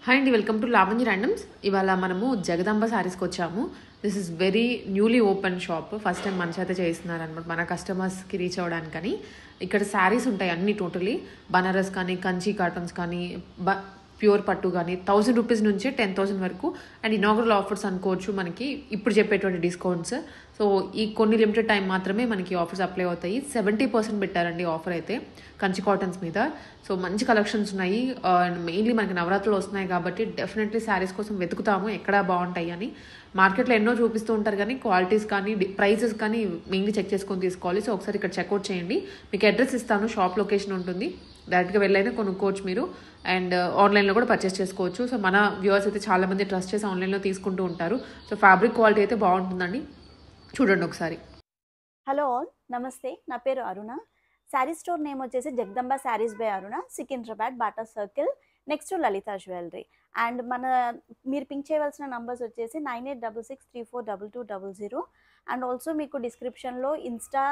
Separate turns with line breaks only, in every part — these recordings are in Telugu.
హాయ్ అండి, వెల్కమ్ టు లావణ్య ర్యాండమ్స్. ఇవాళ మనము జగదాంబ శారీస్కి వచ్చాము. This is very newly open shop. First time మన చేత చేస్తున్నారు అనమాట, మన కస్టమర్స్కి రీచ్ అవ్వడానికని. ఇక్కడ శారీస్ ఉంటాయి అన్ని టోటలీ, బనారస్ కానీ, కంచి కాటన్స్ కానీ, ప్యూర్ పట్టు కానీ 1000 రూపీస్ నుంచి 10,000 వరకు. అండ్ ఇనాగరల్ ఆఫర్స్ అనుకోవచ్చు మనకి ఇప్పుడు చెప్పేటువంటి డిస్కౌంట్స్. సో ఈ కొన్ని లిమిటెడ్ టైం మాత్రమే మనకి ఆఫర్స్ అప్లై అవుతాయి. 70% పెట్టారండి ఆఫర్ అయితే కంచి కాటన్స్ మీద. సో మంచి కలెక్షన్స్ ఉన్నాయి. అండ్ మెయిన్లీ మనకి నవరాత్రులు వస్తున్నాయి కాబట్టి డెఫినెట్లీ శారీస్ కోసం వెతుకుతాము ఎక్కడ బాగుంటాయి అని. మార్కెట్లో ఎన్నో చూపిస్తూ ఉంటారు కానీ క్వాలిటీస్ కానీ ప్రైసెస్ కానీ మెయిన్లీ చెక్ చేసుకొని తీసుకోవాలి. సో ఒకసారి ఇక్కడ చెక్అవుట్ చేయండి. మీకు అడ్రస్ ఇస్తాను, షాప్ లొకేషన్ ఉంటుంది, డైరెక్ట్గా వెళ్ళైనా కొనుక్కోవచ్చు మీరు. అండ్ ఆన్లైన్లో కూడా పర్చేస్ చేసుకోవచ్చు. సో మన వ్యూవర్స్ అయితే చాలామంది ట్రస్ట్ చేసి ఆన్లైన్లో తీసుకుంటూ ఉంటారు. సో ఫ్యాబ్రిక్ క్వాలిటీ అయితే బాగుంటుందండి, చూడండి ఒకసారి.
హలో ఆల్, నమస్తే. నా పేరు అరుణ. శారీ స్టోర్ నేమ్ వచ్చేసి Jagadamba saris by Aruna, Secunderabad, Bata circle, next Lalitha jewellery. And మీరు పింక్ చేయవలసిన నంబర్స్ వచ్చేసి 9866342200. అండ్ ఆల్సో మీకు డిస్క్రిప్షన్లో ఇన్స్టా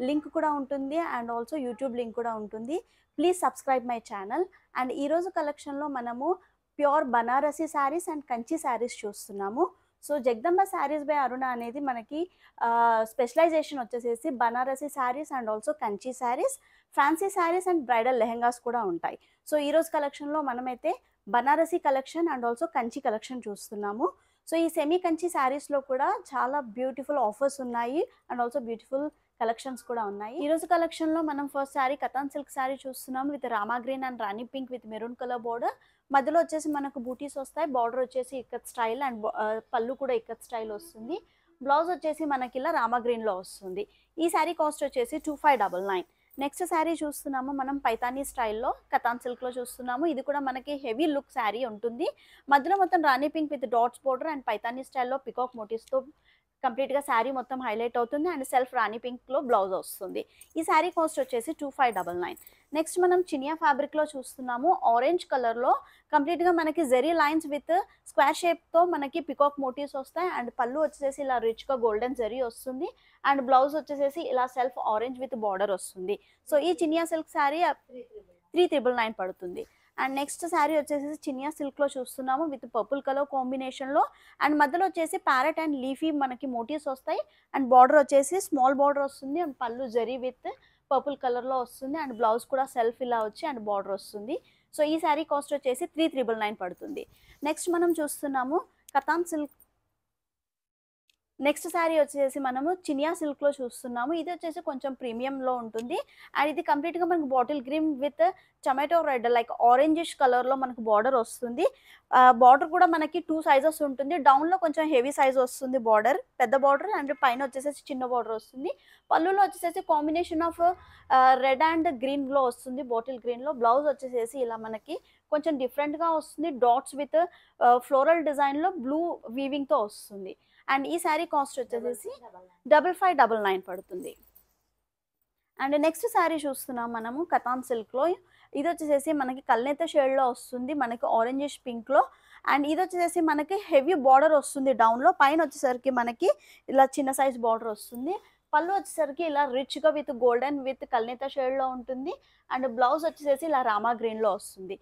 లింక్ కూడా ఉంటుంది అండ్ ఆల్సో యూట్యూబ్ లింక్ కూడా ఉంటుంది. Please subscribe my channel. And ఈరోజు కలెక్షన్లో మనము ప్యూర్ బనారసీ శారీస్ అండ్ కంచి శారీస్ చూస్తున్నాము. సో జగదంబ శారీస్ బై అరుణ అనేది మనకి స్పెషలైజేషన్ వచ్చేసేసి Banarasi saris and also Kanchi saris, fancy saris and bridal lehengas కూడా ఉంటాయి. సో ఈరోజు కలెక్షన్లో మనమైతే Banarasi collection and also Kanchi collection చూస్తున్నాము. సో ఈ సెమీ కంచి శారీస్లో కూడా చాలా బ్యూటిఫుల్ ఆఫర్స్ ఉన్నాయి అండ్ ఆల్సో బ్యూటిఫుల్ కలెక్షన్స్ కూడా ఉన్నాయి. ఈరోజు కలెక్షన్లో మనం ఫస్ట్ శారీ కతాన్ సిల్క్ శారీ చూస్తున్నాము with rama green and Rani pink with maroon colour border. మధ్యలో వచ్చేసి మనకు బూటీస్ వస్తాయి, బార్డర్ వచ్చేసి ఇక్కత్ స్టైల్ అండ్ పళ్ళు కూడా ఇక్కత్ స్టైల్ వస్తుంది. బ్లౌజ్ వచ్చేసి మనకి ఇలా రామా గ్రీన్లో వస్తుంది. ఈ శారీ కాస్ట్ వచ్చేసి 2599. నెక్స్ట్ శారీ చూస్తున్నాము మనం పైతానీ స్టైల్లో కతాన్ సిల్క్లో చూస్తున్నాము. ఇది కూడా మనకి హెవీ లుక్ శారీ ఉంటుంది. మధ్యలో మొత్తం rani pink with dots border and Paithani స్టైల్లో పికాక్ మోటివ్స్తో కంప్లీట్గా శారీ మొత్తం హైలైట్ అవుతుంది అండ్ సెల్ఫ్ రాణి పింక్లో బ్లౌజ్ వస్తుంది. ఈ శారీ కాస్ట్ వచ్చేసి 2599. నెక్స్ట్ మనం చినియా ఫ్యాబ్రిక్లో చూస్తున్నాము. ఆరెంజ్ కలర్లో కంప్లీట్గా మనకి జెరీ లైన్స్ విత్ స్క్వేర్ షేప్తో మనకి పికాక్ మోటివ్స్ వస్తాయి అండ్ పళ్ళు వచ్చేసి ఇలా రిచ్గా గోల్డెన్ జెరీ వస్తుంది అండ్ బ్లౌజ్ వచ్చేసి ఇలా సెల్ఫ్ ఆరెంజ్ విత్ బార్డర్ వస్తుంది. సో ఈ చినియా సిల్క్ శారీ 3999 పడుతుంది. అండ్ నెక్స్ట్ శారీ వచ్చేసి చినియా సిల్క్లో చూస్తున్నాము విత్ పర్పుల్ కలర్ కాంబినేషన్లో అండ్ మధ్యలో వచ్చేసి ప్యారెట్ అండ్ లీఫీ మనకి మోటివ్స్ వస్తాయి అండ్ బార్డర్ వచ్చేసి స్మాల్ బార్డర్ వస్తుంది అండ్ పళ్ళు జరీ విత్ పర్పుల్ కలర్లో వస్తుంది అండ్ బ్లౌజ్ కూడా సెల్ఫ్ ఇలా వచ్చి అండ్ బార్డర్ వస్తుంది. సో ఈ శారీ కాస్ట్ వచ్చేసి 3999 పడుతుంది. నెక్స్ట్ మనం చూస్తున్నాము కతాన్ సిల్క్. నెక్స్ట్ శారీ వచ్చేసి మనము చినియా సిల్క్లో చూస్తున్నాము. ఇది వచ్చేసి కొంచెం ప్రీమియంలో ఉంటుంది అండ్ ఇది కంప్లీట్గా మనకు bottle green with tomato red like orangish కలర్లో మనకు బార్డర్ వస్తుంది. బార్డర్ కూడా మనకి 2 సైజెస్ ఉంటుంది. డౌన్లో కొంచెం హెవీ సైజ్ వస్తుంది బార్డర్, పెద్ద బార్డర్ అండ్ పైన వచ్చేసి చిన్న బార్డర్ వస్తుంది. పళ్ళులో వచ్చేసి కాంబినేషన్ ఆఫ్ రెడ్ అండ్ గ్రీన్లో వస్తుంది, బాటిల్ గ్రీన్లో. బ్లౌజ్ వచ్చేసి ఇలా మనకి కొంచెం డిఫరెంట్గా వస్తుంది, డాట్స్ విత్ ఫ్లోరల్ డిజైన్లో బ్లూ వీవింగ్తో వస్తుంది. అండ్ ఈ శారీ కాస్ట్ వచ్చేసి 5599 పడుతుంది. అండ్ నెక్స్ట్ శారీ చూస్తున్నాం మనము కతాన్ సిల్క్లో. ఇది వచ్చేసి మనకి కల్నేత షేడ్లో వస్తుంది, మనకి ఆరెంజిష్ పింక్లో. అండ్ ఇది వచ్చేసి మనకి హెవీ బార్డర్ వస్తుంది డౌన్లో, పైన వచ్చేసరికి మనకి ఇలా చిన్న సైజ్ బార్డర్ వస్తుంది. పళ్ళు వచ్చేసరికి ఇలా రిచ్గా విత్ గోల్డెన్ విత్ కల్నేత షేడ్లో ఉంటుంది అండ్ బ్లౌజ్ వచ్చేసి ఇలా రామా గ్రీన్లో వస్తుంది.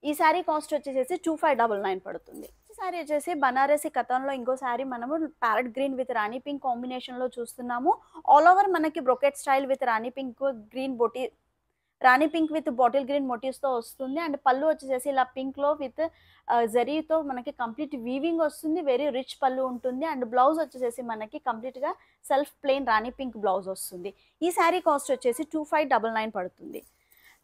ఈ శారీ కాస్ట్ వచ్చేసి 2599 పడుతుంది. శారీ వచ్చేసి బనారసి కథన్లో ఇంకో శారీ మనము parrot green with rani pink కాంబినేషన్లో చూస్తున్నాము. ఆల్ ఓవర్ మనకి brocade style with rani pink with bottle green మోటివ్స్తో వస్తుంది అండ్ పళ్ళు వచ్చేసి ఇలా పింక్లో విత్ జరీతో మనకి కంప్లీట్ వీవింగ్ వస్తుంది, వెరీ రిచ్ పళ్ళు ఉంటుంది అండ్ బ్లౌజ్ వచ్చేసి మనకి కంప్లీట్గా self plain rani pink blouse వస్తుంది. ఈ శారీ కాస్ట్ వచ్చేసి 2599 పడుతుంది.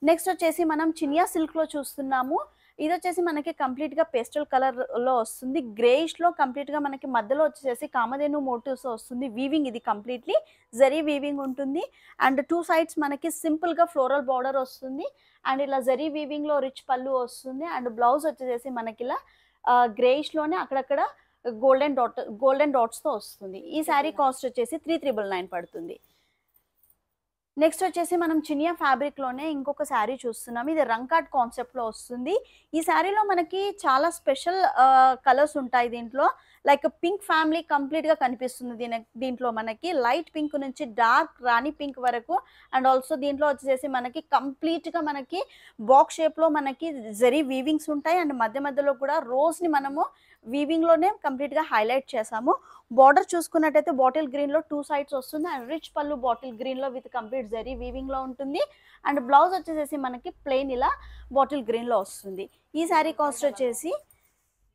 నెక్స్ట్ వచ్చేసి మనం చినియా సిల్క్లో చూస్తున్నాము. ఇది వచ్చేసి మనకి కంప్లీట్గా పేస్టల్ కలర్లో వస్తుంది, గ్రేయిష్లో కంప్లీట్గా మనకి మధ్యలో వచ్చేసి కామధేను మోటివ్స్ వస్తుంది. వీవింగ్ ఇది కంప్లీట్లీ జరీ వీవింగ్ ఉంటుంది అండ్ 2 సైడ్స్ మనకి సింపుల్గా ఫ్లోరల్ బార్డర్ వస్తుంది అండ్ ఇలా జరీ వీవింగ్లో రిచ్ పళ్ళు వస్తుంది అండ్ బ్లౌజ్ వచ్చేసి మనకి ఇలా గ్రేయిష్లోనే అక్కడక్కడ గోల్డెన్ డాట్స్తో వస్తుంది. ఈ శారీ కాస్ట్ వచ్చేసి 3999 పడుతుంది. నెక్స్ట్ వచ్చేసి మనం చినియా ఫ్యాబ్రిక్‌లోనే ఇంకొక శారీ చూస్తున్నాం. ఇది రంకాట్ కాన్సెప్ట్‌లో వస్తుంది. ఈ శారీలో మనకి చాలా స్పెషల్ కలర్స్ ఉంటాయి దీంట్లో. లైక్ పింక్ ఫ్యామిలీ కంప్లీట్‌గా కనిపిస్తుంది దీంట్లో మనకి. లైట్ పింక్ నుంచి డార్క్ రాణి పింక్ వరకు అండ్ ఆల్సో దీంట్లో వచ్చేసి మనకి కంప్లీట్‌గా మనకి బాక్స్ షేప్‌లో మనకి జరీ వీవింగ్స్ ఉంటాయి. అండ్ మధ్య మధ్యలో కూడా రోజ్‌ని మనము వీవింగ్‌లోనే కంప్లీట్‌గా హైలైట్ చేశాము. బార్డర్ చూసుకున్నట్టయితే బాటిల్ గ్రీన్‌లో 2 సైడ్స్ వస్తుంది. అండ్ రిచ్ పళ్ళు బాటిల్ గ్రీన్‌లో విత్ కంప్లీట్ జరీ వీవింగ్‌లో ఉంటుంది. అండ్ బ్లౌజ్ వచ్చేసేసి మనకి ప్లెయిన్ ఇలా బాటిల్ గ్రీన్‌లో వస్తుంది. ఈ శారీ కాస్ట్ వచ్చేసి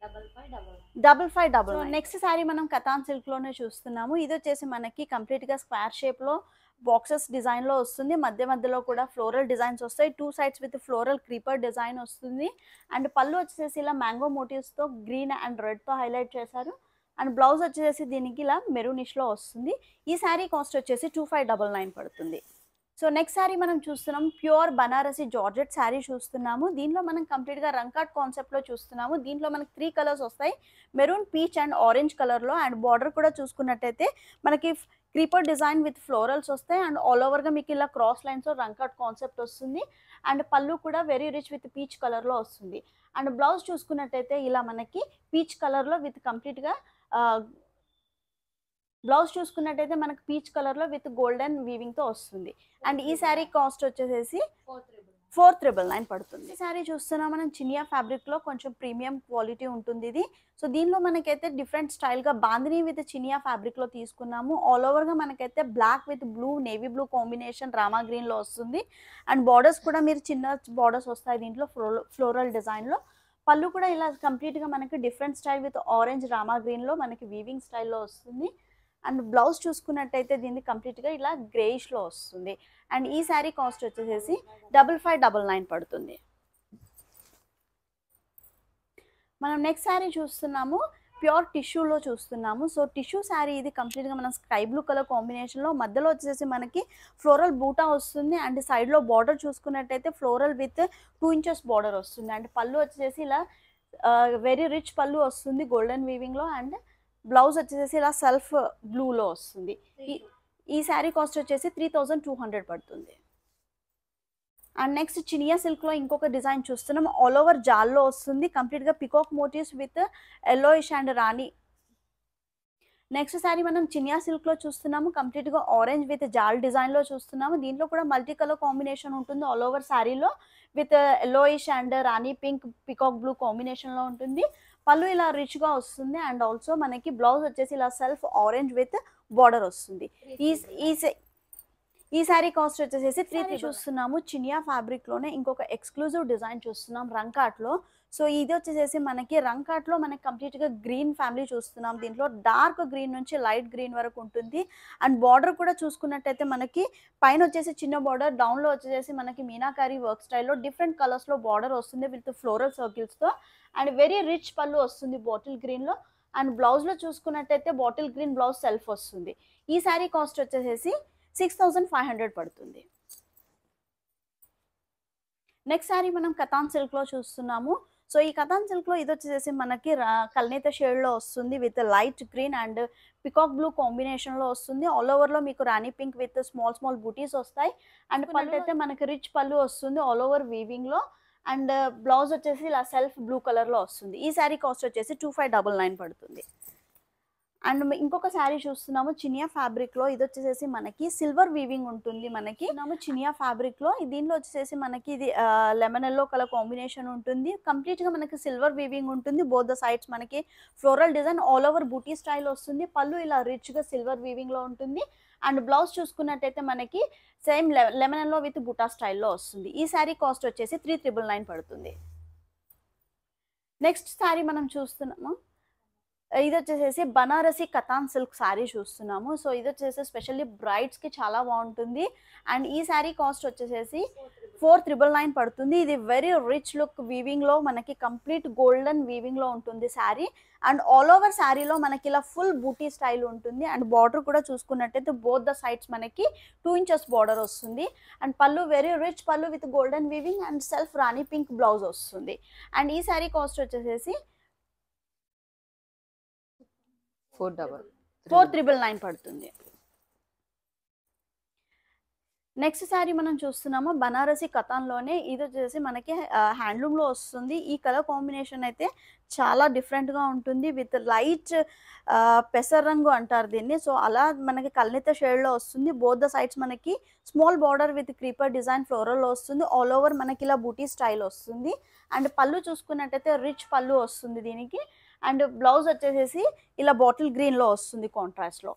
5599. సో నెక్స్ట్ శారీ మనం కతాన్ సిల్క్‌లోనే చూస్తున్నాము. ఇది వచ్చేసి మనకి కంప్లీట్‌గా స్క్వేర్ షేప్‌లో బాక్సెస్ డిజైన్‌లో వస్తుంది. మధ్య మధ్యలో కూడా ఫ్లోరల్ డిజైన్స్ వస్తాయి. 2 sides with floral creeper design వస్తుంది. అండ్ పళ్ళు వచ్చేసి ఇలా మ్యాంగో మోటివ్స్‌తో గ్రీన్ అండ్ రెడ్‌తో హైలైట్ చేశారు. అండ్ బ్లౌజ్ వచ్చేసి దీనికి ఇలా మెరూనిష్‌లో వస్తుంది. ఈ శారీ కాస్ట్ వచ్చేసి 2599 పడుతుంది. సో నెక్స్ట్ శారీ మనం చూస్తున్నాం ప్యూర్ బనారసి జార్జెట్ శారీ చూస్తున్నాము. దీంట్లో మనం కంప్లీట్‌గా రంకాట్ కాన్సెప్ట్‌లో చూస్తున్నాము. దీంట్లో మనకి 3 కలర్స్ వస్తాయి. మెరూన్, పీచ్ అండ్ ఆరెంజ్ కలర్‌లో. అండ్ బార్డర్ కూడా చూసుకున్నట్టయితే మనకి క్రీపర్ డిజైన్ విత్ ఫ్లోరల్స్ వస్తాయి. అండ్ ఆల్ ఓవర్‌గా మీకు ఇలా క్రాస్ లైన్స్‌తో రంకాట్ కాన్సెప్ట్ వస్తుంది. అండ్ పళ్ళు కూడా వెరీ రిచ్ విత్ పీచ్ కలర్‌లో వస్తుంది. అండ్ బ్లౌజ్ చూసుకున్నట్టయితే ఇలా మనకి పీచ్ కలర్‌లో విత్ కంప్లీట్‌గా బ్లౌజ్ చూసుకున్నట్టయితే మనకు పీచ్ కలర్‌లో విత్ గోల్డెన్ వీవింగ్‌తో వస్తుంది. అండ్ ఈ శారీ కాస్ట్ వచ్చేసేసి 4399 పడుతుంది. ఈ శారీ చూస్తున్నాం మనం చినియా ఫ్యాబ్రిక్‌లో కొంచెం ప్రీమియం క్వాలిటీ ఉంటుంది ఇది. సో దీనిలో మనకైతే డిఫరెంట్ స్టైల్‌గా బాందిని విత్ చినియా ఫ్యాబ్రిక్‌లో తీసుకున్నాము. ఆల్ ఓవర్‌గా మనకైతే black with blue, navy blue combination రామా గ్రీన్‌లో వస్తుంది. అండ్ బార్డర్స్ కూడా మీరు చిన్న బార్డర్స్ వస్తాయి దీంట్లో ఫ్లోరల్ డిజైన్‌లో. పళ్ళు కూడా ఇలా కంప్లీట్‌గా మనకి different style with orange Rama గ్రీన్‌లో మనకి వీవింగ్ స్టైల్‌లో వస్తుంది. అండ్ బ్లౌజ్ చూసుకున్నట్టయితే దీన్ని కంప్లీట్‌గా ఇలా గ్రేయిష్‌లో వస్తుంది. అండ్ ఈ శారీ కాస్ట్ వచ్చేసేసి 5599 పడుతుంది. మనం నెక్స్ట్ శారీ చూస్తున్నాము. ప్యూర్ టిష్యూలో చూస్తున్నాము. సో టిష్యూ శారీ ఇది కంప్లీట్‌గా మనం స్కై బ్లూ కలర్ కాంబినేషన్‌లో మధ్యలో వచ్చేసి మనకి ఫ్లోరల్ బూటా వస్తుంది. అండ్ సైడ్‌లో బార్డర్ చూసుకున్నట్టయితే ఫ్లోరల్ విత్ 2 ఇంచెస్ బార్డర్ వస్తుంది. అండ్ పళ్ళు వచ్చేసి ఇలా వెరీ రిచ్ పళ్ళు వస్తుంది గోల్డెన్ వీవింగ్‌లో. అండ్ బ్లౌజ్ వచ్చేసి ఇలా సెల్ఫ్ బ్లూలో వస్తుంది. ఈ శారీ కాస్ట్ వచ్చేసి 3200 పడుతుంది. అండ్ నెక్స్ట్ చినియా సిల్క్‌లో ఇంకొక డిజైన్ చూస్తున్నాం. ఆల్ ఓవర్ జాల్‌లో వస్తుంది. కంప్లీట్‌గా peacock motifs with yellowish and రాణి. నెక్స్ట్ శారీ మనం చినియా సిల్క్‌లో చూస్తున్నాము. కంప్లీట్‌గా ఆరెంజ్ విత్ జాల్ డిజైన్‌లో చూస్తున్నాము. దీంట్లో కూడా మల్టీ కలర్ కాంబినేషన్ ఉంటుంది ఆల్ ఓవర్ శారీలో with yellowish and Rani pink, peacock blue కాంబినేషన్‌లో ఉంటుంది. పళ్ళు ఇలా రిచ్‌గా వస్తుంది. అండ్ ఆల్సో మనకి బ్లౌజ్ వచ్చేసి ఇలా సెల్ఫ్ ఆరెంజ్ విత్ బార్డర్ వస్తుంది. ఈ ఈ ఈ శారీ కాస్ట్ వచ్చేసేసి 3 చూస్తున్నాము. చినియా ఫ్యాబ్రిక్‌లోనే ఇంకొక ఎక్స్‌క్లూజివ్ డిజైన్ చూస్తున్నాం రంకాట్‌లో. సో ఇది వచ్చేసేసి మనకి రంకాట్‌లో మనకి కంప్లీట్‌గా గ్రీన్ ఫ్యామిలీ చూస్తున్నాం. దీంట్లో డార్క్ గ్రీన్ నుంచి లైట్ గ్రీన్ వరకు ఉంటుంది. అండ్ బార్డర్ కూడా చూసుకున్నట్టయితే మనకి పైన వచ్చేసి చిన్న బార్డర్, డౌన్‌లో వచ్చేసేసి మనకి మీనాకారి వర్క్ స్టైల్‌లో డిఫరెంట్ కలర్స్‌లో బార్డర్ వస్తుంది విత్ ఫ్లోరల్ సర్కిల్స్‌తో. అండ్ వెరీ రిచ్ పళ్ళు వస్తుంది బాటిల్ గ్రీన్‌లో. అండ్ బ్లౌజ్‌లో చూసుకున్నట్టయితే బాటిల్ గ్రీన్ బ్లౌజ్ సెల్ఫ్ వస్తుంది. ఈ శారీ కాస్ట్ వచ్చేసేసి 6500 పడుతుంది. నెక్స్ట్ శారీ మనం కతాన్ సిల్క్‌లో చూస్తున్నాము. సో ఈ కతాన్ సిల్క్‌లో ఇదొచ్చేసేసి మనకి కల్నేత షేడ్‌లో వస్తుంది with light green and peacock blue కాంబినేషన్‌లో వస్తుంది. ఆల్ ఓవర్‌లో మీకు రాణి పింక్ విత్ స్మాల్ స్మాల్ బూటీస్ వస్తాయి. అండ్ పళ్ళు అయితే మనకి రిచ్ పళ్ళు వస్తుంది ఆల్ ఓవర్ వీవింగ్‌లో. అండ్ బ్లౌజ్ వచ్చేసి ఇలా సెల్ఫ్ బ్లూ కలర్‌లో వస్తుంది. ఈ శారీ కాస్ట్ వచ్చేసి 2599 పడుతుంది. అండ్ ఇంకొక శారీ చూస్తున్నాము చినియా ఫ్యాబ్రిక్‌లో. ఇదొచ్చేసేసి మనకి సిల్వర్ వీవింగ్ ఉంటుంది మనకి. చినియా ఫ్యాబ్రిక్‌లో దీనిలో వచ్చేసేసి మనకి ఇది లెమన్ యెల్లో కలర్ కాంబినేషన్ ఉంటుంది. కంప్లీట్‌గా మనకి సిల్వర్ వీవింగ్ ఉంటుంది. బోత్ ద సైడ్స్ మనకి ఫ్లోరల్ డిజైన్ ఆల్ ఓవర్ బూటీ స్టైల్ వస్తుంది. పళ్ళు ఇలా రిచ్‌గా సిల్వర్ వీవింగ్‌లో ఉంటుంది. అండ్ బ్లౌజ్ చూసుకున్నట్టయితే మనకి సేమ్ లెమన్ యెల్లో విత్ బుటా స్టైల్‌లో వస్తుంది. ఈ శారీ కాస్ట్ వచ్చేసి 3999 పడుతుంది. నెక్స్ట్ శారీ మనం చూస్తున్నాము. ఇదొచ్చేసేసి బనారసి కతాన్ సిల్క్ శారీ చూస్తున్నాము. సో ఇదొచ్చేసి స్పెషల్లీ బ్రైడ్స్‌కి చాలా బావుంటుంది. అండ్ ఈ శారీ కాస్ట్ వచ్చేసేసి 4999 పడుతుంది. ఇది వెరీ రిచ్ లుక్ వీవింగ్‌లో మనకి కంప్లీట్ గోల్డెన్ వీవింగ్‌లో ఉంటుంది శారీ. అండ్ ఆల్ ఓవర్ శారీలో మనకి ఇలా ఫుల్ బూటీ స్టైల్ ఉంటుంది. అండ్ బార్డర్ కూడా చూసుకున్నట్టయితే బోత్ ద సైడ్స్ మనకి 2 ఇంచెస్ బార్డర్ వస్తుంది. అండ్ పళ్ళు వెరీ రిచ్ పళ్ళు with golden weaving and self Rani pink blouse వస్తుంది. అండ్ ఈ శారీ కాస్ట్ వచ్చేసేసి
499
4999 పడుతుంది. నెక్స్ట్ శారీ మనం చూస్తున్నాము బనారసి కథాన్లోనే. ఇది వచ్చేసి మనకి హ్యాండ్లూమ్లో వస్తుంది. ఈ కలర్ కాంబినేషన్ అయితే చాలా డిఫరెంట్గా ఉంటుంది. విత్ లైట్ పెసర రంగు అంటారు దీన్ని. సో అలా మనకి కల్నేత షేడ్లో వస్తుంది. బోత్ ద సైడ్స్ మనకి small border with creeper design floral వస్తుంది. ఆల్ ఓవర్ మనకి ఇలా బూటీ స్టైల్ వస్తుంది. అండ్ పళ్ళు చూసుకున్నట్టయితే రిచ్ పళ్ళు వస్తుంది దీనికి. అండ్ బ్లౌజ్ వచ్చేసేసి ఇలా బాటిల్ గ్రీన్లో వస్తుంది కాంట్రాస్ట్లో.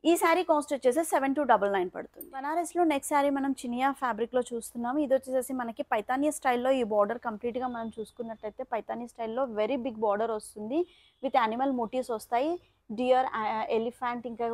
ఈ శారీ కాస్ట్ వచ్చేసి 7299 పడుతుంది. బనారస్లో నెక్స్ట్ శారీ మనం చినియా ఫ్యాబ్రిక్లో చూస్తున్నాము. ఇది వచ్చేసి మనకి పైతానీ స్టైల్లో ఈ బార్డర్ కంప్లీట్గా మనం చూసుకున్నట్టయితే పైతానీ స్టైల్లో వెరీ బిగ్ బార్డర్ వస్తుంది. విత్ యానిమల్ మోటివ్స్ వస్తాయి. డియర్, ఎలిఫెంట్, ఇంకా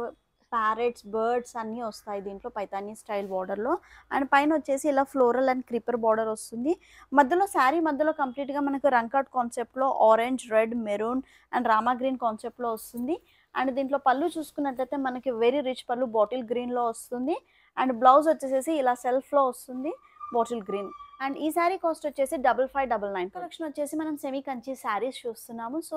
ప్యారెట్స్, బర్డ్స్ అన్నీ వస్తాయి దీంట్లో పైతానీ స్టైల్ బార్డర్లో. అండ్ పైన వచ్చేసి ఇలా ఫ్లోరల్ అండ్ క్రీపర్ బార్డర్ వస్తుంది. మధ్యలో శారీ మధ్యలో కంప్లీట్గా మనకు రంకట్ కాన్సెప్ట్లో orange, red, maroon and Rama green కాన్సెప్ట్లో వస్తుంది. అండ్ దీంట్లో పళ్ళు చూసుకున్నట్లయితే మనకి వెరీ రిచ్ పళ్ళు బాటిల్ గ్రీన్లో వస్తుంది. అండ్ బ్లౌజ్ వచ్చేసి ఇలా సెల్ఫ్లో వస్తుంది బాటిల్ గ్రీన్. అండ్ ఈ శారీ కాస్ట్ వచ్చేసి 5599. కలెక్షన్ వచ్చేసి మనం సెమీ కంచి శారీస్ చూస్తున్నాము. సో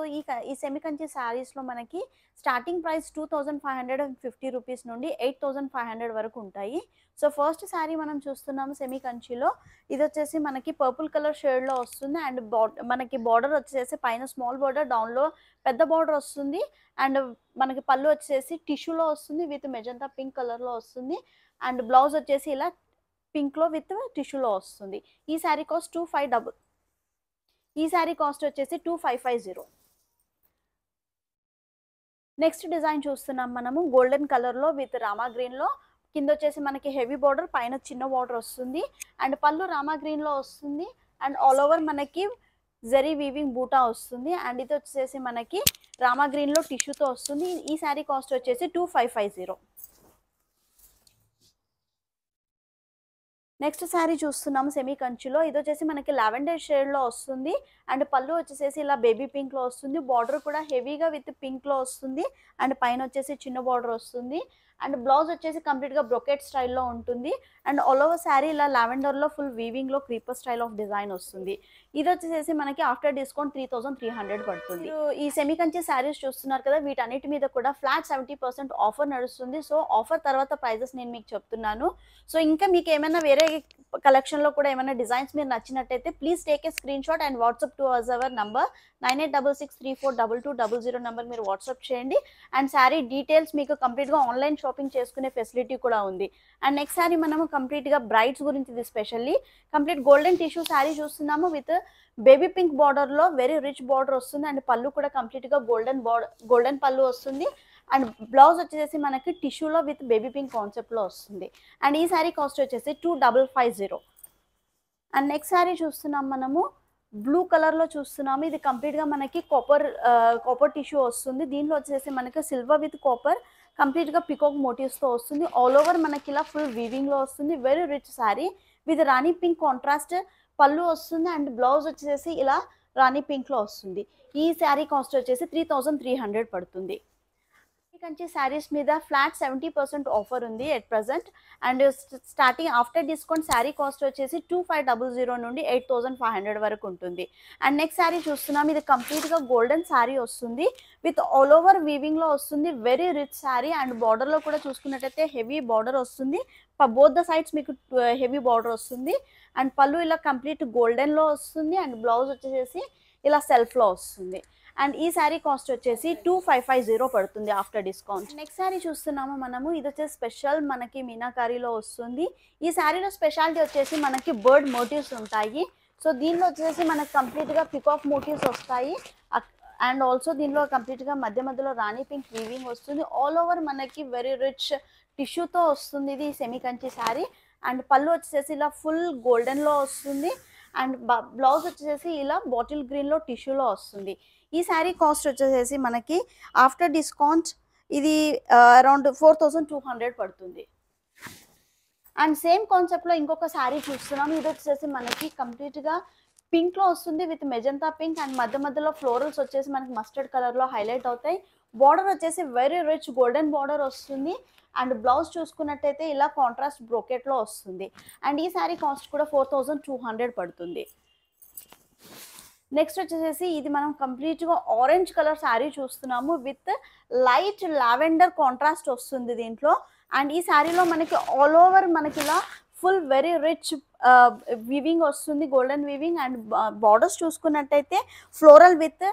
ఈ సెమీ కంచి శారీస్లో మనకి స్టార్టింగ్ ప్రైస్ 2550 రూపీస్ నుండి 8500 వరకు ఉంటాయి. సో ఫస్ట్ శారీ మనం చూస్తున్నాము సెమీ కంచిలో. ఇది వచ్చేసి మనకి పర్పుల్ కలర్ షేడ్లో వస్తుంది. అండ్ మనకి బార్డర్ వచ్చేసి పైన స్మాల్ బార్డర్, డౌన్లో పెద్ద బార్డర్ వస్తుంది. అండ్ మనకి పళ్ళు వచ్చేసి టిష్యూలో వస్తుంది విత్ మెజంతా పింక్ కలర్లో వస్తుంది. అండ్ బ్లౌజ్ వచ్చేసి ఇలా పింక్లో విత్ టిష్యూలో వస్తుంది. ఈ శారీ కాస్ట్ 2550. ఈ శారీ కాస్ట్ వచ్చేసి 2550. నెక్స్ట్ డిజైన్ చూస్తున్నాం మనము గోల్డెన్ కలర్లో విత్ రామా గ్రీన్లో. కింద వచ్చేసి మనకి హెవీ బార్డర్, పైన చిన్న బార్డర్ వస్తుంది. అండ్ పళ్ళు రామా గ్రీన్లో వస్తుంది. అండ్ ఆల్ ఓవర్ మనకి జరీ వీవింగ్ బూటా వస్తుంది. అండ్ ఇది వచ్చేసి మనకి రామా గ్రీన్లో టిష్యూతో వస్తుంది. ఈ శారీ కాస్ట్ వచ్చేసి 2550. నెక్స్ట్ శారీ చూస్తున్నాము సెమీ కంచిలో. ఇది వచ్చేసి మనకి లావెండర్ షేడ్లో వస్తుంది. అండ్ పళ్ళు వచ్చేసి ఇలా బేబీ పింక్లో వస్తుంది. బార్డర్ కూడా హెవీగా విత్ పింక్లో వస్తుంది. అండ్ పైన వచ్చేసి చిన్న బార్డర్ వస్తుంది. అండ్ బ్లౌజ్ వచ్చేసి కంప్లీట్గా బ్రొకెట్ స్టైల్లో ఉంటుంది. అండ్ ఆల్ ఓవర్ శారీ ఇలా లావెండర్లో ఫుల్ వీవింగ్లో క్రీపర్ స్టైల్ ఆఫ్ డిజైన్ వస్తుంది. ఇది వచ్చేసి మనకి ఆఫ్టర్ డిస్కౌంట్ 3300 పడుతుంది. ఈ సెమీ కంచి శారీస్ చూస్తున్నారు కదా, వీటన్నిటి మీద కూడా ఫ్లాట్ 70% ఆఫర్ నడుస్తుంది. సో ఆఫర్ తర్వాత ప్రైజెస్ నేను మీకు చెప్తున్నాను. సో ఇంకా మీకు ఏమైనా వేరే కలెక్షన్లో కూడా ఏమైనా డిజైన్స్ మీరు నచ్చినట్టయితే please take a screen shot and WhatsApp to our number 9866342200 number మీరు వాట్సాప్ చేయండి. అండ్ శారీ డీటెయిల్స్ మీకు కంప్లీట్గా ఆన్లైన్ షాపింగ్ చేసుకునే ఫెసిలిటీ కూడా ఉంది. అండ్ నెక్స్ట్ శారీ మనము కంప్లీట్గా బ్రైడ్స్ గురించి, ఇది specially complete golden tissue sari చూస్తున్నాము విత్ బేబీ పింక్ బార్డర్లో వెరీ రిచ్ బార్డర్ వస్తుంది. అండ్ పళ్ళు కూడా కంప్లీట్గా గోల్డెన్ పళ్ళు వస్తుంది. అండ్ బ్లౌజ్ వచ్చేసి మనకి టిష్యూలో విత్ బేబీ పింక్ కాన్సెప్ట్లో వస్తుంది. అండ్ ఈ శారీ కాస్ట్ వచ్చేసి 2550. అండ్ నెక్స్ట్ శారీ చూస్తున్నాం మనము బ్లూ కలర్లో చూస్తున్నాము. ఇది కంప్లీట్గా మనకి కాపర్ టిష్యూ వస్తుంది. దీంట్లో వచ్చేసి మనకి సిల్వర్ విత్ కాపర్ కంప్లీట్గా పికాక్ మోటివ్స్తో వస్తుంది. ఆల్ ఓవర్ మనకి ఇలా ఫుల్ వీవింగ్లో వస్తుంది. Very rich sari with rani pink contrast పళ్ళు వస్తుంది. అండ్ బ్లౌజ్ వచ్చేసి ఇలా రాణి పింక్లో వస్తుంది. ఈ శారీ కాస్ట్ వచ్చేసి 3300 పడుతుంది. కంచి శారీస్ మీద ఫ్లాట్ 70% ఆఫర్ ఉంది at present. And starting after discount sari cost వచ్చేసి 2500 నుండి 8500 వరకు ఉంటుంది. అండ్ నెక్స్ట్ శారీ చూస్తున్నాం. ఇది కంప్లీట్గా గోల్డెన్ శారీ వస్తుంది విత్ ఆల్ ఓవర్ వీవింగ్లో వస్తుంది. Very rich sari. అండ్ బార్డర్లో కూడా చూసుకున్నట్టయితే హెవీ బార్డర్ వస్తుంది. బోత్ ద సైడ్స్ మీకు హెవీ బార్డర్ వస్తుంది. అండ్ పళ్ళు ఇలా కంప్లీట్ గోల్డెన్లో వస్తుంది. అండ్ బ్లౌజ్ వచ్చేసి ఇలా సెల్ఫ్లో వస్తుంది. అండ్ ఈ శారీ కాస్ట్ వచ్చేసి 2550 పడుతుంది ఆఫ్టర్ డిస్కౌంట్. నెక్స్ట్ శారీ చూస్తున్నాము మనము. ఇది వచ్చేసి స్పెషల్ మనకి మీనాకారీలో వస్తుంది. ఈ శారీలో స్పెషాలిటీ వచ్చేసి మనకి బర్డ్ మోటివ్స్ ఉంటాయి. సో దీనిలో వచ్చేసి మనకి కంప్లీట్గా పికాక్ మోటివ్స్ వస్తాయి. అండ్ ఆల్సో దీనిలో కంప్లీట్గా మధ్యలో రాణి పింక్ వీవింగ్ వస్తుంది. ఆల్ ఓవర్ మనకి వెరీ రిచ్ టిష్యూతో వస్తుంది ఇది సెమీ కంచి శారీ. అండ్ పళ్ళు వచ్చేసి ఇలా ఫుల్ గోల్డెన్లో వస్తుంది. అండ్ బ్లౌజ్ వచ్చేసి ఇలా బాటిల్ గ్రీన్లో టిష్యూలో వస్తుంది. ఈ శారీ కాస్ట్ వచ్చేసి మనకి ఆఫ్టర్ డిస్కౌంట్ ఇది అరౌండ్ 4200 పడుతుంది. అండ్ సేమ్ కాన్సెప్ట్లో ఇంకొక శారీ చూస్తున్నాం. ఇది వచ్చేసి మనకి కంప్లీట్గా పింక్లో వస్తుంది విత్ మెజంతా పింక్. అండ్ మధ్యలో ఫ్లోరల్స్ వచ్చేసి మనకి మస్టర్డ్ కలర్లో హైలైట్ అవుతాయి. బార్డర్ వచ్చేసి వెరీ రిచ్ గోల్డెన్ బార్డర్ వస్తుంది. అండ్ బ్లౌజ్ చూసుకున్నట్టయితే ఇలా కాంట్రాస్ట్ బ్రోకెట్లో వస్తుంది. అండ్ ఈ శారీ కాస్ట్ కూడా 4200 పడుతుంది. నెక్స్ట్ వచ్చేసి ఇది మనం కంప్లీట్గా ఆరెంజ్ కలర్ శారీ చూస్తున్నాము విత్ లైట్ లావెండర్ కాంట్రాస్ట్ వస్తుంది దీంట్లో. అండ్ ఈ శారీలో మనకి ఆల్ ఓవర్ మనకి ఇలా ఫుల్ వెరీ రిచ్ వీవింగ్ వస్తుంది, గోల్డెన్ వీవింగ్. అండ్ బార్డర్స్ చూసుకున్నట్టయితే ఫ్లోరల్ విత్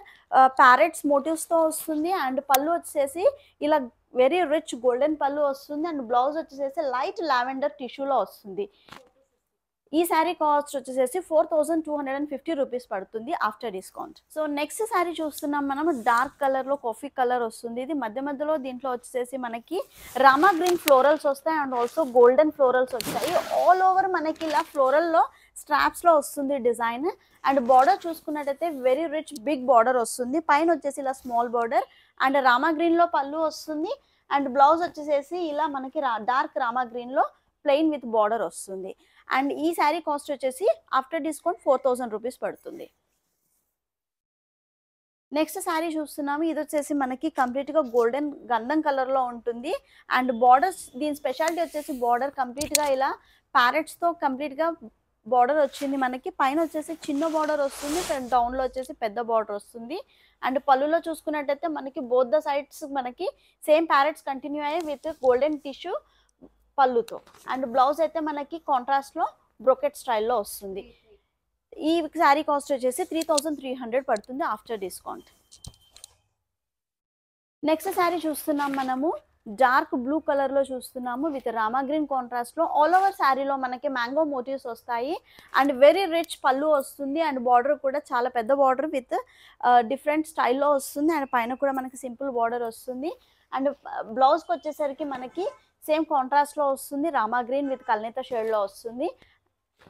ప్యారెట్స్ మోటివ్స్తో వస్తుంది. అండ్ పళ్ళు వచ్చేసి ఇలా వెరీ రిచ్ గోల్డెన్ పళ్ళు వస్తుంది. అండ్ బ్లౌజ్ వచ్చేసి లైట్ లావెండర్ టిష్యూలో వస్తుంది. ఈ శారీ కాస్ట్ వచ్చేసి 4250 రూపీస్ పడుతుంది after discount. So next sari చూస్తున్నాం మనం, డార్క్ కలర్లో కాఫీ కలర్ వస్తుంది. ఇది మధ్య మధ్యలో దీంట్లో వచ్చేసి మనకి రామా గ్రీన్ ఫ్లోరల్స్ వస్తాయి అండ్ ఆల్సో గోల్డెన్ ఫ్లోరల్స్ వచ్చాయి. ఆల్ ఓవర్ మనకి ఇలా ఫ్లోరల్లో స్ట్రాప్స్లో వస్తుంది డిజైన్. అండ్ బార్డర్ చూసుకున్నట్టయితే వెరీ రిచ్ బిగ్ బార్డర్ వస్తుంది. పైన వచ్చేసి ఇలా స్మాల్ బార్డర్ అండ్ రామా గ్రీన్లో పళ్ళు వస్తుంది. అండ్ బ్లౌజ్ వచ్చేసి ఇలా మనకి డార్క్ రామా గ్రీన్లో ప్లెయిన్ విత్ బార్డర్ వస్తుంది. అండ్ ఈ శారీ కాస్ట్ వచ్చేసి ఆఫ్టర్ డిస్కౌంట్ 4000 రూపీస్ పడుతుంది. నెక్స్ట్ శారీ చూస్తున్నాము, ఇది వచ్చేసి మనకి కంప్లీట్గా గోల్డెన్ గంధం కలర్లో ఉంటుంది. అండ్ బార్డర్స్ దీని స్పెషాలిటీ వచ్చేసి బార్డర్ కంప్లీట్గా ఇలా ప్యారెట్స్తో కంప్లీట్గా బార్డర్ వచ్చింది. మనకి పైన వచ్చేసి చిన్న బార్డర్ వస్తుంది, డౌన్లో వచ్చేసి పెద్ద బార్డర్ వస్తుంది. అండ్ పళ్ళులో చూసుకున్నట్టయితే మనకి బోత్ ద సైడ్స్ మనకి సేమ్ ప్యారెట్స్ కంటిన్యూ అయ్యి విత్ గోల్డెన్ టిష్యూ పళ్ళుతో. అండ్ బ్లౌజ్ అయితే మనకి కాంట్రాస్ట్లో బ్రోకెట్ స్టైల్లో వస్తుంది. ఈ శారీ కాస్ట్ వచ్చేసి 3300 పడుతుంది ఆఫ్టర్ డిస్కౌంట్. నెక్స్ట్ శారీ చూస్తున్నాం మనము, డార్క్ బ్లూ కలర్లో చూస్తున్నాము విత్ రామా గ్రీన్ కాంట్రాస్ట్లో. ఆల్ ఓవర్ శారీలో మనకి మ్యాంగో మోటివ్స్ వస్తాయి అండ్ వెరీ రిచ్ పళ్ళు వస్తుంది. అండ్ బార్డర్ కూడా చాలా పెద్ద బార్డర్ విత్ డిఫరెంట్ స్టైల్లో వస్తుంది. అండ్ పైన కూడా మనకి సింపుల్ బార్డర్ వస్తుంది. అండ్ బ్లౌజ్కి వచ్చేసరికి మనకి సేమ్ కాంట్రాస్ట్లో వస్తుంది, రామా గ్రీన్ విత్ కల్నేత షేడ్లో వస్తుంది.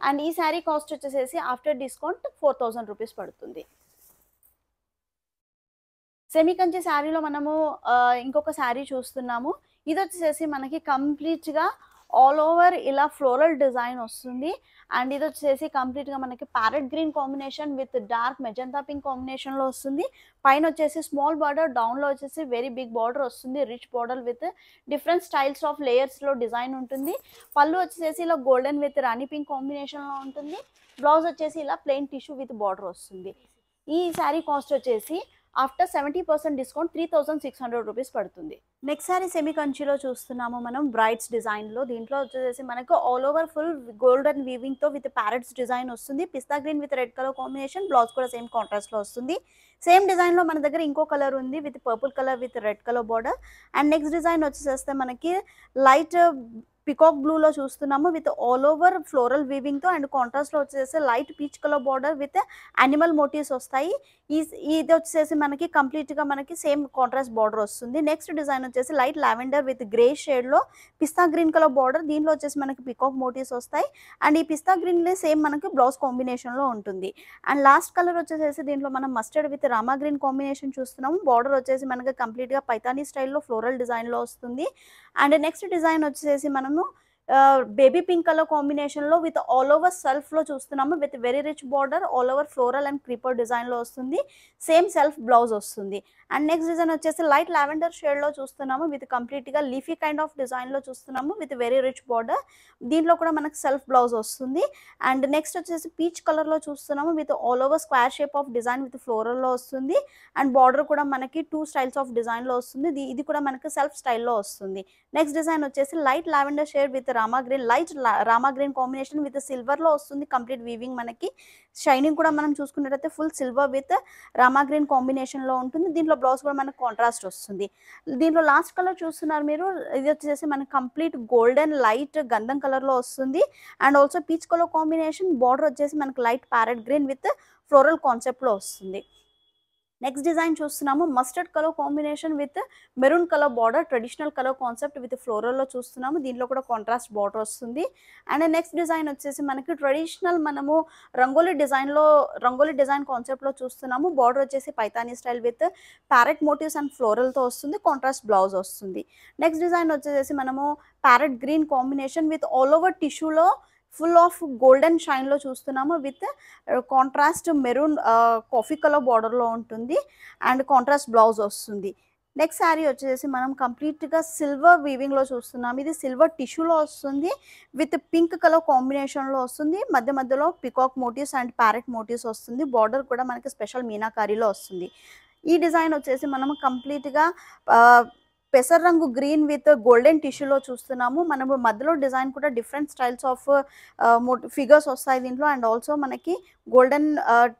అండ్ ఈ శారీ కాస్ట్ వచ్చేసి ఆఫ్టర్ డిస్కౌంట్ 4000 రూపీస్ పడుతుంది. సెమీ కంచి శారీలో మనము ఇంకొక శారీ చూస్తున్నాము. ఇది వచ్చేసి మనకి కంప్లీట్గా ఆల్ ఓవర్ ఇలా ఫ్లోరల్ డిజైన్ వస్తుంది. అండ్ ఇది వచ్చేసి కంప్లీట్గా మనకి parrot green combination with dark magenta pink కాంబినేషన్లో వస్తుంది. పైన వచ్చేసి స్మాల్ బార్డర్, డౌన్లో వచ్చేసి వెరీ బిగ్ బార్డర్ వస్తుంది, rich border with different styles of లేయర్స్లో డిజైన్ ఉంటుంది. పళ్ళు వచ్చేసి ఇలా గోల్డెన్ విత్ రాణి పింక్ కాంబినేషన్లో ఉంటుంది. బ్లౌజ్ వచ్చేసి ఇలా ప్లెయిన్ టిష్యూ విత్ బార్డర్ వస్తుంది. ఈ శారీ కాస్ట్ వచ్చేసి ఆఫ్టర్ 70% డిస్కౌంట్ 3600 రూపీస్ పడుతుంది. నెక్స్ట్ శారీ సెమీ కంచిలో చూస్తున్నాము మనం, బ్రైట్స్ డిజైన్లో. దీంట్లో వచ్చేసి మనకు ఆల్ ఓవర్ ఫుల్ గోల్డెన్ వీవింగ్తో విత్ ప్యారెట్స్ డిజైన్ వస్తుంది. Pista green with red colour combination, blouse కూడా సేమ్ కాంట్రాస్ట్లో వస్తుంది. సేమ్ డిజైన్లో మన దగ్గర ఇంకో కలర్ ఉంది with purple colour with red colour border. And next design వచ్చేస్తే మనకి లైట్ పికాక్ బ్లూలో చూస్తున్నాము విత్ ఆల్ ఓవర్ ఫ్లోరల్ వీవింగ్తో. అండ్ కాంట్రాస్ట్లో వచ్చేసి light peach colour border with animal motifs వస్తాయి. ఇది వచ్చేసి మనకి కంప్లీట్గా మనకి సేమ్ కాంట్రాస్ట్ బార్డర్ వస్తుంది. నెక్స్ట్ డిజైన్ వచ్చేసి లైట్ లావెండర్ విత్ గ్రే షేడ్లో పిస్తా గ్రీన్ కలర్ బార్డర్. దీంట్లో వచ్చేసి మనకి పికాక్ మోటివ్స్ వస్తాయి. అండ్ ఈ పిస్తా గ్రీన్లో సేమ్ మనకి బ్లౌజ్ కాంబినేషన్లో ఉంటుంది. అండ్ లాస్ట్ కలర్ వచ్చేసి దీంట్లో మనం mustard with rama green combination చూస్తున్నాము. బార్డర్ వచ్చేసి మనకి కంప్లీట్గా పైతానీ స్టైల్లో ఫ్లోరల్ డిజైన్లో వస్తుంది. అండ్ నెక్స్ట్ డిజైన్ వచ్చేసి మనము బేబీ పింక్ కలర్ కాంబినేషన్లో విత్ ఆల్ ఓవర్ సెల్ఫ్లో చూస్తున్నాము with very rich border, all over floral and creeper డిజైన్లో వస్తుంది. సేమ్ సెల్ఫ్ బ్లౌజ్ వస్తుంది. అండ్ నెక్స్ట్ డిజైన్ వచ్చేసి లైట్ లావెండర్ షేడ్లో చూస్తున్నాము విత్ కంప్లీట్గా లీఫీ కైండ్ ఆఫ్ డిజైన్లో చూస్తున్నాము విత్ వెరీ రిచ్ బార్డర్. దీంట్లో కూడా మనకు సెల్ఫ్ బ్లౌజ్ వస్తుంది. అండ్ నెక్స్ట్ వచ్చేసి పీచ్ కలర్లో చూస్తున్నాము with all over square shape of design with ఫ్లోరల్లో వస్తుంది. అండ్ బార్డర్ కూడా మనకి 2 స్టైల్స్ ఆఫ్ డిజైన్లో వస్తుంది. ఇది కూడా మనకి సెల్ఫ్ స్టైల్లో వస్తుంది. నెక్స్ట్ డిజైన్ వచ్చేసి light lavender shade with rama green, light rama green combination with సిల్వర్లో వస్తుంది. కంప్లీట్ వీవింగ్ మనకి షైనింగ్ కూడా మనం చూసుకున్నట్టయితే full silver with rama green కాంబినేషన్లో ఉంటుంది. దీంట్లో బ్లౌజ్ కూడా మనకు కాంట్రాస్ట్ వస్తుంది. దీంట్లో లాస్ట్ కలర్ చూస్తున్నారు మీరు, ఇది వచ్చేసి మనకి కంప్లీట్ గోల్డెన్ లైట్ గంధం కలర్లో వస్తుంది. And also peach colour combination, border వచ్చేసి మనకి light parrot green with floral కాన్సెప్ట్లో వస్తుంది. నెక్స్ట్ డిజైన్ చూస్తున్నాము, mustard colour combination with maroon colour border, traditional colour concept with ఫ్లోరల్లో చూస్తున్నాము. దీంట్లో కూడా కాంట్రాస్ట్ బార్డర్ వస్తుంది. అండ్ నెక్స్ట్ డిజైన్ వచ్చేసి మనకి ట్రెడిషనల్ మనము రంగోలీ డిజైన్ కాన్సెప్ట్లో చూస్తున్నాము. బార్డర్ వచ్చేసి Paithani style with parrot motifs and ఫ్లోరల్తో వస్తుంది. కాంట్రాస్ట్ బ్లౌజ్ వస్తుంది. నెక్స్ట్ డిజైన్ వచ్చేసి మనము parrot green combination with all over టిష్యూలో ఫుల్ ఆఫ్ గోల్డెన్ షైన్లో చూస్తున్నాము with contrast maroon coffee colour బార్డర్లో ఉంటుంది. అండ్ కాంట్రాస్ట్ బ్లౌజ్ వస్తుంది. నెక్స్ట్ శారీ వచ్చేసి మనం కంప్లీట్గా సిల్వర్ వీవింగ్లో చూస్తున్నాము. ఇది సిల్వర్ టిష్యూలో వస్తుంది విత్ పింక్ కలర్ కాంబినేషన్లో వస్తుంది. మధ్య మధ్యలో peacock motifs and parrot motifs వస్తుంది. బార్డర్ కూడా మనకి స్పెషల్ మీనాకారీలో వస్తుంది. ఈ డిజైన్ వచ్చేసి మనం కంప్లీట్గా పెసర రంగు గ్రీన్ విత్ గోల్డెన్ టిష్యూలో చూస్తున్నాము. మనము మధ్యలో డిజైన్ కూడా డిఫరెంట్ స్టైల్స్ ఆఫ్ ఫిగర్స్ వస్తాయి దీంట్లో. అండ్ ఆల్సో మనకి గోల్డెన్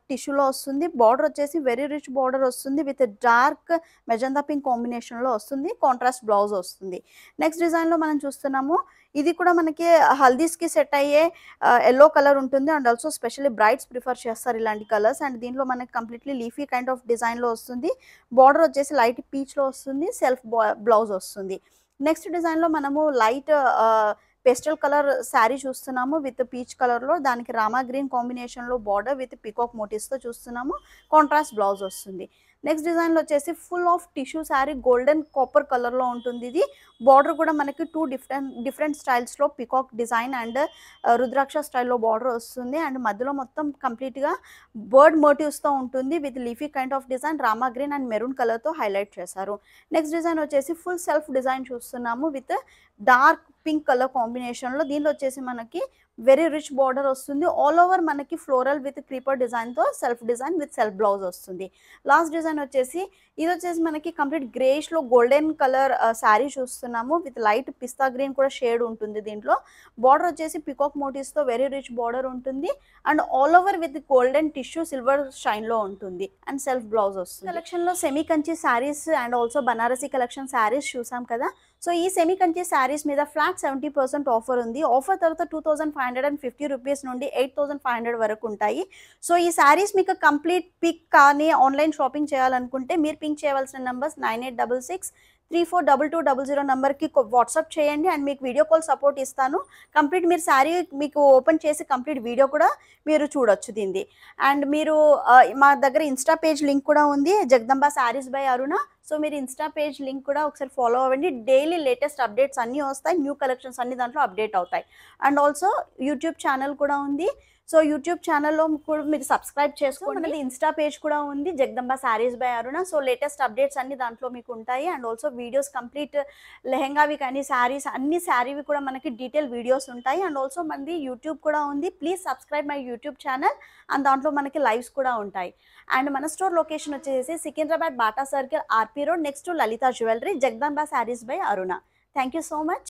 టిష్యూలో వస్తుంది. బార్డర్ వచ్చేసి వెరీ రిచ్ బార్డర్ వస్తుంది విత్ డార్క్ మెజంతా పింక్ కాంబినేషన్లో వస్తుంది. కాంట్రాస్ట్ బ్లౌజ్ వస్తుంది. నెక్స్ట్ డిజైన్లో మనం చూస్తున్నాము. ఇది కూడా మనకి హల్దీస్కి సెట్ అయ్యే ఎల్లో కలర్ ఉంటుంది. And also specially brides prefer చేస్తారు ఇలాంటి కలర్స్. అండ్ దీంట్లో మనకి కంప్లీట్లీ లీఫీ కైండ్ ఆఫ్ డిజైన్లో వస్తుంది. బార్డర్ వచ్చేసి లైట్ పీచ్లో వస్తుంది. సెల్ఫ్ బ్లౌజ్ వస్తుంది. నెక్స్ట్ డిజైన్లో మనము లైట్ పేస్టల్ కలర్ శారీ చూస్తున్నాము విత్ పీచ్ కలర్లో. దానికి రామా గ్రీన్ కాంబినేషన్లో బార్డర్ విత్ పికాక్ మోటివ్స్తో చూస్తున్నాము. కాంట్రాస్ట్ బ్లౌజ్ వస్తుంది. నెక్స్ట్ డిజైన్లో వచ్చేసి full of tissue sari golden copper కలర్లో ఉంటుంది. ఇది బార్డర్ కూడా మనకి టూ డిఫరెంట్ స్టైల్స్లో పికాక్ డిజైన్ అండ్ రుద్రాక్ష స్టైల్లో బార్డర్ వస్తుంది. అండ్ మధ్యలో మొత్తం కంప్లీట్గా బర్డ్ మోటివ్స్తో ఉంటుంది with leafy kind of design. Rama green and maroon కలర్తో హైలైట్ చేశారు. నెక్స్ట్ డిజైన్ వచ్చేసి ఫుల్ సెల్ఫ్ డిజైన్ చూస్తున్నాము విత్ డార్క్ పింక్ కలర్ కాంబినేషన్లో. దీనిలో వచ్చేసి మనకి వెరీ రిచ్ బార్డర్ వస్తుంది. ఆల్ ఓవర్ మనకి ఫ్లోరల్ విత్ క్రీపర్ డిజైన్తో self design with self blouse వస్తుంది. లాస్ట్ డిజైన్ వచ్చేసి ఇది వచ్చేసి మనకి కంప్లీట్ గ్రేష్లో గోల్డెన్ కలర్ శారీ చూస్తున్నాము విత్ లైట్ పిస్తా గ్రీన్ కూడా షేడ్ ఉంటుంది దీంట్లో. బార్డర్ వచ్చేసి పికాక్ మోటివ్స్తో వెరీ రిచ్ బార్డర్ ఉంటుంది. And all over with golden tissue silver షైన్లో ఉంటుంది. అండ్ సెల్ఫ్ బ్లౌజ్ వస్తుంది. కలెక్షన్లో semi Kanchi saris and also Banarasi collection saris చూసాం కదా. సో ఈ సెమీ కంచి శారీస్ మీద ఫ్లాట్ 70% ఆఫర్ ఉంది. ఆఫర్ తర్వాత 2550 రూపీస్ నుండి 8500 వరకు ఉంటాయి. సో ఈ శారీస్ మీకు కంప్లీట్ పిక్ కానీ ఆన్లైన్ షాపింగ్ చేయాలనుకుంటే మీరు పింక్ చేయవలసిన నెంబర్స్ 9866342200 నెంబర్కి వాట్సాప్ చేయండి. అండ్ మీకు వీడియో కాల్ సపోర్ట్ ఇస్తాను. కంప్లీట్ మీరు శారీ మీకు ఓపెన్ చేసి కంప్లీట్ వీడియో కూడా మీరు చూడొచ్చు దీన్ని. అండ్ మీరు మా దగ్గర ఇన్స్టా పేజ్ లింక్ కూడా ఉంది, Jagadamba saris by Aruna. So మీరు ఇన్స్టా పేజ్ లింక్ కూడా ఒకసారి ఫాలో అవ్వండి. డైలీ లేటెస్ట్ అప్డేట్స్ అన్నీ వస్తాయి. న్యూ కలెక్షన్స్ అన్ని దాంట్లో అప్డేట్ అవుతాయి. అండ్ ఆల్సో యూట్యూబ్ ఛానల్ కూడా ఉంది. సో యూట్యూబ్ ఛానల్లో కూడా మీరు సబ్స్క్రైబ్ చేసుకోండి. మనది ఇన్స్టా పేజ్ కూడా ఉంది, Jagadamba saris by Aruna. So latest updates అన్ని దాంట్లో మీకు ఉంటాయి. అండ్ ఆల్సో వీడియోస్ కంప్లీట్ లెహెంగావి కానీ శారీస్ అన్ని శారీవి కూడా మనకి డీటెయిల్ వీడియోస్ ఉంటాయి. అండ్ ఆల్సో మనది యూట్యూబ్ కూడా ఉంది. Please subscribe my YouTube channel. And దాంట్లో మనకి లైవ్స్ కూడా ఉంటాయి. అండ్ మన స్టోర్ లొకేషన్ వచ్చేసి Secunderabad Bata circle, RP road, next to Lalitha jewellery, Jagadamba saris by Aruna. Thank you so much.